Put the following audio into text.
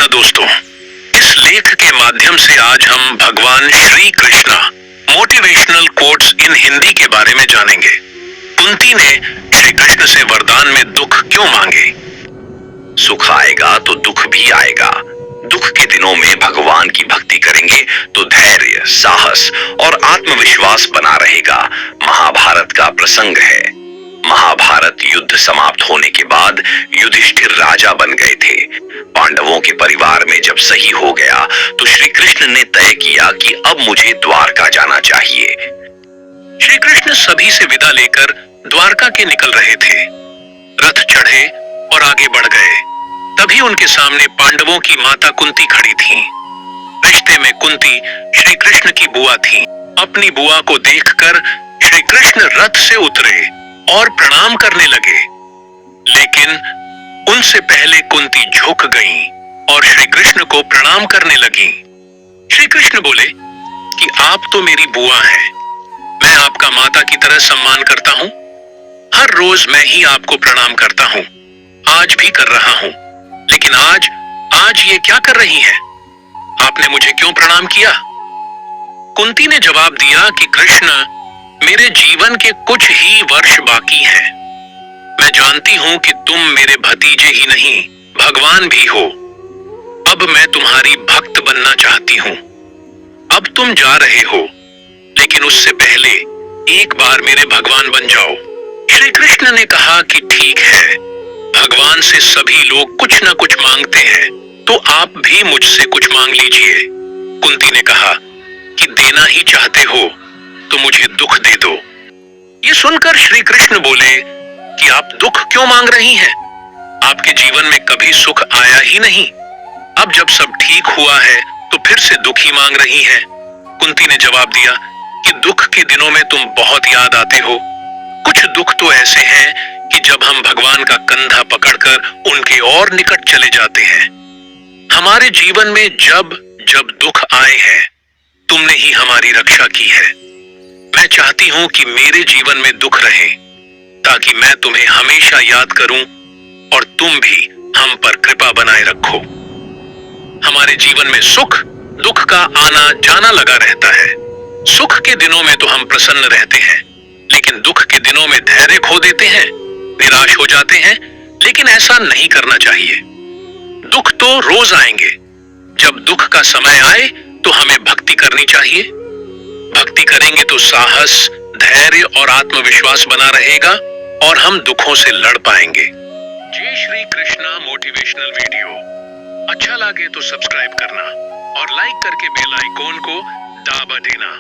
नमस्कार दोस्तों, इस लेख के माध्यम से आज हम भगवान Shri Krishna motivational quotes in Hindi के बारे में जानेंगे। कुंती ने श्री कृष्ण से वरदान में दुख क्यों मांगे? सुख आएगा तो दुख भी आएगा। दुख के दिनों में भगवान की भक्ति करेंगे तो धैर्य, साहस और आत्मविश्वास बना रहेगा। महाभारत का प्रसंग है। महाभारत युद्ध समाप्त होने के बाद युधिष्ठिर राजा बन गए थे। पांडवों के परिवार में जब सही हो गया तो श्री कृष्ण ने तय किया कि अब मुझे द्वारका जाना चाहिए। श्री कृष्ण सभी से विदा लेकर द्वारका के निकल रहे थे। रथ चढ़े और आगे बढ़ गए। तभी उनके सामने पांडवों की माता कुंती खड़ी थी। रिश्ते में कुंती श्री कृष्ण की बुआ थी। अपनी बुआ को देखकर श्री कृष्ण रथ से उतरे और प्रणाम करने लगे, लेकिन उनसे पहले कुंती झुक गईं और श्री कृष्ण को प्रणाम करने लगीं। श्री कृष्ण बोले कि आप तो मेरी बुआ हैं, मैं आपका माता की तरह सम्मान करता हूं। हर रोज मैं ही आपको प्रणाम करता हूं, आज भी कर रहा हूं, लेकिन आज ये क्या कर रही हैं? आपने मुझे क्यों प्रणाम किया? कुंती ने जवाब दिया कि कृष्ण, मेरे जीवन के कुछ ही वर्ष बाकी हैं। मैं जानती हूं कि तुम मेरे भतीजे ही नहीं, भगवान भी हो। अब मैं तुम्हारी भक्त बनना चाहती हूं। अब तुम जा रहे हो, लेकिन उससे पहले एक बार मेरे भगवान बन जाओ। श्री कृष्ण ने कहा कि ठीक है, भगवान से सभी लोग कुछ ना कुछ मांगते हैं, तो आप भी मुझसे कुछ मांग लीजिए। कुंती ने कहा कि देना ही चाहते हो तो मुझे दुख दे दो। ये सुनकर श्री कृष्ण बोले कि आप दुख क्यों मांग रही हैं? आपके जीवन में कभी सुख आया ही नहीं। अब जब सब ठीक हुआ है तो फिर से दुख ही मांग रही हैं। कुंती ने जवाब दिया कि दुख के दिनों में तुम बहुत याद आते हो। कुछ दुख तो ऐसे हैं कि जब हम भगवान का कंधा पकड़कर उनके और निकट चले जाते हैं। हमारे जीवन में जब जब दुख आए हैं, तुमने ही हमारी रक्षा की है। मैं चाहती हूं कि मेरे जीवन में दुख रहे, ताकि मैं तुम्हें हमेशा याद करूं और तुम भी हम पर कृपा बनाए रखो। हमारे जीवन में सुख दुख का आना जाना लगा रहता है। सुख के दिनों में तो हम प्रसन्न रहते हैं, लेकिन दुख के दिनों में धैर्य खो देते हैं, निराश हो जाते हैं। लेकिन ऐसा नहीं करना चाहिए। दुख तो रोज आएंगे। जब दुख का समय आए तो हमें भक्ति करनी चाहिए। भक्ति करेंगे तो साहस, धैर्य और आत्मविश्वास बना रहेगा और हम दुखों से लड़ पाएंगे। जय श्री कृष्णा मोटिवेशनल वीडियो अच्छा लगे तो सब्सक्राइब करना और लाइक करके बेल आइकॉन को दाबा देना।